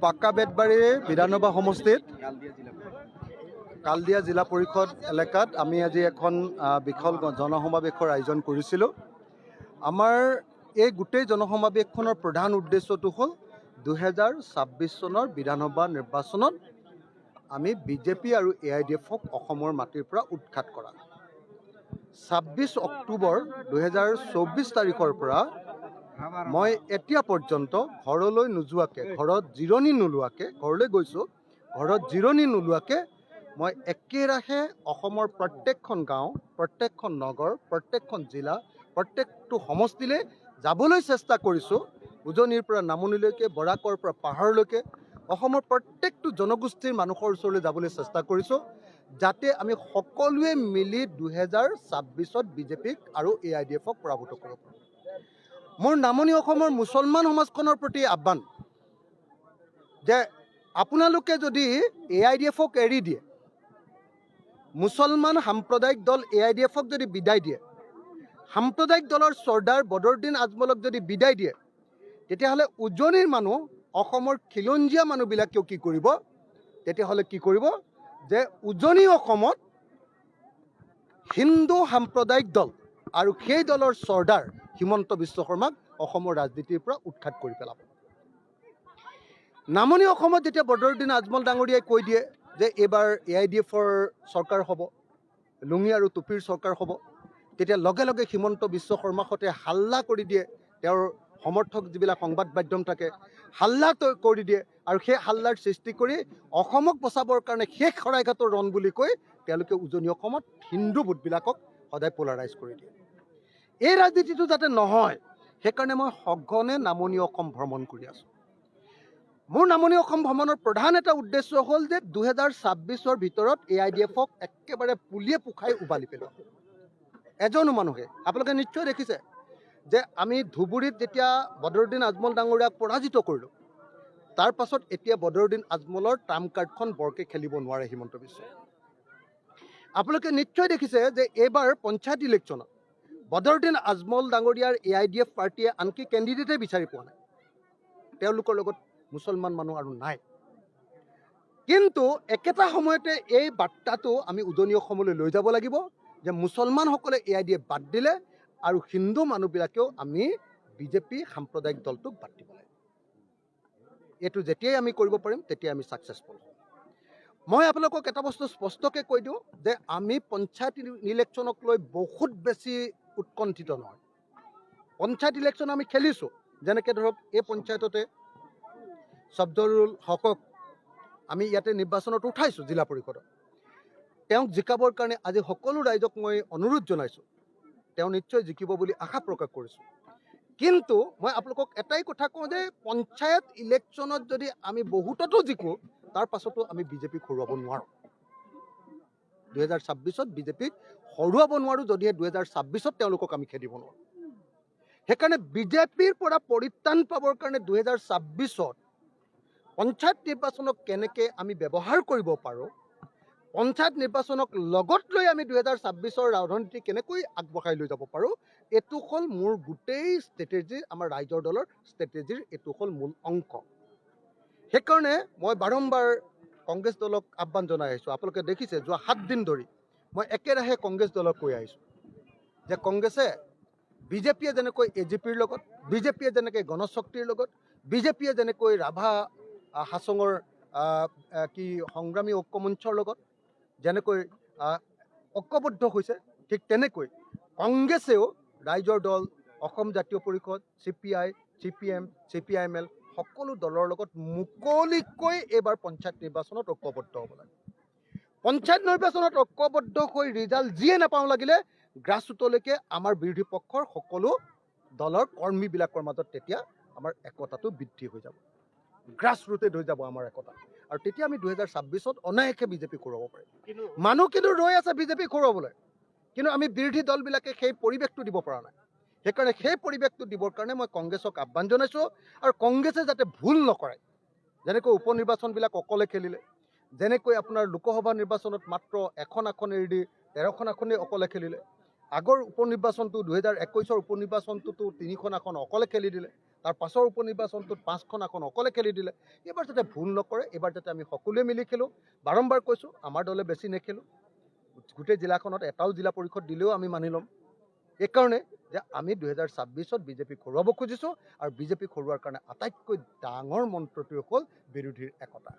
পাক্কা বেতবাৰী বিধানসভা সমষ্টিত কালদিয়া জিলা পৰিষদ এলেকাত আমি আজি এখন বিশাল জনসমাৱেশৰ আয়োজন কৰিছিলোঁ। আমাৰ এই গোটেই জনসমাৱেশখনৰ প্ৰধান উদ্দেশ্যটো হ'ল 2026 চনৰ বিধানসভা নিৰ্বাচনত আমি বিজেপি আৰু AIDFক অসমৰ মাটিৰ পৰা উৎখাত কৰা। 26 অক্টোবৰ 2024 তাৰিখৰ পৰা মই এতিয়া পৰ্যন্ত ঘৰলৈ নোযোৱাকৈ, ঘৰত জিৰণি নোলোৱাকৈ, ঘৰলৈ গৈছোঁ, ঘৰত জিৰণি নোলোৱাকৈ মই একেৰাহে অসমৰ প্ৰত্যেকখন গাঁও, প্ৰত্যেকখন নগৰ, প্ৰত্যেকখন জিলা, প্ৰত্যেকটো সমষ্টিলৈ যাবলৈ চেষ্টা কৰিছোঁ। উজনিৰ পৰা নামনিলৈকে, বৰাকৰ পৰা পাহাৰলৈকে অসমৰ প্ৰত্যেকটো জনগোষ্ঠীৰ মানুহৰ ওচৰলৈ যাবলৈ চেষ্টা কৰিছোঁ, যাতে আমি সকলোৱে মিলি 2026ত বিজেপিক আৰু AIDFক পৰাভূত কৰিব পাৰোঁ। মোৰ নামনি অসমৰ মুছলমান সমাজখনৰ প্ৰতি আহ্বান যে আপোনালোকে যদি AIDFক এৰি দিয়ে, মুছলমান সাম্প্ৰদায়িক দল AIDFক যদি বিদায় দিয়ে, সাম্প্ৰদায়িক দলৰ চৰ্দাৰ বদৰুদ্দিন আজমলক যদি বিদায় দিয়ে, তেতিয়াহ'লে উজনিৰ মানুহ, অসমৰ খিলঞ্জীয়া মানুহবিলাকেও কি কৰিব, তেতিয়াহ'লে কি কৰিব যে উজনি অসমত হিন্দু সাম্প্ৰদায়িক দল আৰু সেই দলৰ চৰ্দাৰ হিমন্ত বিশ্ব শৰ্মাক অসমৰ ৰাজনীতিৰ পৰা উৎখাত কৰি পেলাব। নামনি অসমত যেতিয়া বদৰুদ্দিন আজমল ডাঙৰীয়াই কৈ দিয়ে যে এইবাৰ AIDFৰ চৰকাৰ হ'ব, লুঙি আৰু টুপিৰ চৰকাৰ হ'ব, তেতিয়া লগে লগে হিমন্ত বিশ্ব শৰ্মাৰ সৈতে হাল্লা কৰি দিয়ে। তেওঁৰ সমৰ্থক যিবিলাক সংবাদ মাধ্যম থাকে, হাল্লা কৰি দিয়ে আৰু সেই হাল্লাৰ সৃষ্টি কৰি অসমক বচাবৰ কাৰণে শেষ শৰাইঘাটৰ ৰণ বুলি কৈ তেওঁলোকে উজনি অসমত হিন্দু ভোটবিলাকক সদায় পলাৰাইজ কৰি দিয়ে। এই ৰাজনীতিটো যাতে নহয়, সেইকাৰণে মই সঘনে নামনি অসম ভ্ৰমণ কৰি আছোঁ। মোৰ নামনি অসম ভ্ৰমণৰ প্ৰধান এটা উদ্দেশ্য হ'ল যে 2026ৰ ভিতৰত AIDFক একেবাৰে পুলিয়ে পোখাই উভালি পেলোৱা। এজনো মানুহে, আপোনালোকে নিশ্চয় দেখিছে যে আমি ধুবুৰীত যেতিয়া বদৰুদ্দিন আজমল ডাঙৰীয়াক পৰাজিত কৰিলোঁ, তাৰ পাছত এতিয়া বদৰুদ্দিন আজমলৰ ট্ৰাম্প কাৰ্ডখন বৰকে খেলিব নোৱাৰে হিমন্ত বিশ্ব। আপোনালোকে নিশ্চয় দেখিছে যে এইবাৰ পঞ্চায়ত ইলেকশ্যনত বদৰুদ্দিন আজমল ডাঙৰীয়াৰ AIDF পাৰ্টীয়ে আনকি কেণ্ডিডেটেই বিচাৰি পোৱা নাই। তেওঁলোকৰ লগত মুছলমান মানুহ আৰু নাই। কিন্তু একেটা সময়তে এই বাৰ্তাটো আমি উজনি অসমলৈ লৈ যাব লাগিব যে মুছলমানসকলে AIDF বাদ দিলে আৰু হিন্দু মানুহবিলাকেও আমি বিজেপি সাম্প্ৰদায়িক দলটোক বাদ দিব লাগে। এইটো যেতিয়াই আমি কৰিব পাৰিম তেতিয়াই আমি ছাকচেছফুল হ'ম। মই আপোনালোকক এটা বস্তু স্পষ্টকৈ কৈ দিওঁ যে আমি পঞ্চায়ত ইলেকশ্যনক লৈ বহুত বেছি উৎকণ্ঠিত নহয়। পঞ্চায়ত ইলেকশ্যন আমি খেলিছোঁ, যেনেকৈ ধৰক এই পঞ্চায়ততে ছফদৰুল হকক আমি ইয়াতে নিৰ্বাচনত উঠাইছোঁ জিলা পৰিষদত। তেওঁক জিকাবৰ কাৰণে আজি সকলো ৰাইজক মই অনুৰোধ জনাইছোঁ, তেওঁ নিশ্চয় জিকিব বুলি আশা প্ৰকাশ কৰিছোঁ। কিন্তু মই আপোনালোকক এটাই কথা কওঁ যে পঞ্চায়ত ইলেকশ্যনত যদি আমি বহুততো জিকোঁ, তাৰ পাছতো আমি বিজেপিক হৰুৱাব নোৱাৰোঁ। 2026ত বিজেপিক হৰুৱাব নোৱাৰোঁ, যদিহে 2026ত তেওঁলোকক আমি খেদিব নোৱাৰোঁ। সেইকাৰণে বিজেপিৰ পৰা পৰিত্ৰাণ পাবৰ কাৰণে 2026ত পঞ্চায়ত নিৰ্বাচনক কেনেকৈ আমি ব্যৱহাৰ কৰিব পাৰোঁ, পঞ্চায়ত নিৰ্বাচনক লগত লৈ আমি 2026ৰ ৰাজনীতি কেনেকৈ আগবঢ়াই লৈ যাব পাৰোঁ, এইটো হ'ল মোৰ গোটেই ষ্ট্ৰেটেজিৰ, আমাৰ ৰাইজৰ দলৰ ষ্ট্ৰেটেজিৰ এইটো হ'ল মূল অংক। সেইকাৰণে মই বাৰম্বাৰ কংগ্ৰেছ দলক আহ্বান জনাই আহিছোঁ। আপোনালোকে দেখিছে যোৱা 7 দিন ধৰি মই একেৰাহে কংগ্ৰেছ দলক কৈ আহিছোঁ যে কংগ্ৰেছে বিজেপিয়ে যেনেকৈ AGPৰ লগত, বিজেপিয়ে যেনেকৈ গণশক্তিৰ লগত, বিজেপিয়ে যেনেকৈ ৰাভা হাছঙৰ সংগ্ৰামী ঐক্যমঞ্চৰ লগত যেনেকৈ ঐক্যবদ্ধ হৈছে, ঠিক তেনেকৈ কংগ্ৰেছেও ৰাইজৰ দল, অসম জাতীয় পৰিষদ, CPI, CPM, CPIML সকলো দলৰ লগত মুকলিকৈ এইবাৰ পঞ্চায়ত নিৰ্বাচনত ঐক্যবদ্ধ হ'ব লাগে। পঞ্চায়ত নিৰ্বাচনত ঐক্যবদ্ধ হৈ ৰিজাল্ট যিয়ে নাপাওঁ লাগিলে গ্ৰাছৰুটলৈকে আমাৰ বিৰোধী পক্ষৰ সকলো দলৰ কৰ্মীবিলাকৰ মাজত তেতিয়া আমাৰ একতাটো বৃদ্ধি হৈ যাব। গ্ৰাছৰুটেড হৈ যাব আমাৰ একতা, আৰু তেতিয়া আমি 2026ত অনায়াসে বিজেপিক হৰুৱাব পাৰিম। মানুহ কিন্তু ৰৈ আছে বিজেপিক হৰুৱাবলৈ, কিন্তু আমি বিৰোধী দলবিলাকে সেই পৰিৱেশটো দিব পৰা নাই। সেইকাৰণে সেই পৰিৱেশটো দিবৰ কাৰণে মই কংগ্ৰেছক আহ্বান জনাইছোঁ, আৰু কংগ্ৰেছে যাতে ভুল নকৰে। যেনেকৈ উপ নিৰ্বাচনবিলাক অকলে খেলিলে, যেনেকৈ আপোনাৰ লোকসভা নিৰ্বাচনত মাত্ৰ এখন আসন এৰি দি 13খন আসনেই অকলে খেলিলে, আগৰ উপনিৰ্বাচনটো 2021 উপনিৰ্বাচনটোতো 3খন আসন অকলে খেলি দিলে, তাৰ পাছৰ উপনিৰ্বাচনটোত 5খন আসন অকলে খেলি দিলে। এইবাৰ যাতে ভুল নকৰে, এইবাৰ যাতে আমি সকলোৱে মিলি খেলোঁ। বাৰম্বাৰ কৈছোঁ, আমাৰ দলে বেছি নেখেলোঁ, গোটেই জিলাখনত এটাও জিলা পৰিষদ দিলেও আমি মানি ল'ম। এইকাৰণে যে আমি 2026ত বিজেপিক হৰুৱাব খুজিছোঁ, আৰু বিজেপিক হৰুৱাৰ কাৰণে আটাইতকৈ ডাঙৰ মন্ত্ৰটোৱে হ'ল বিৰোধীৰ একতা।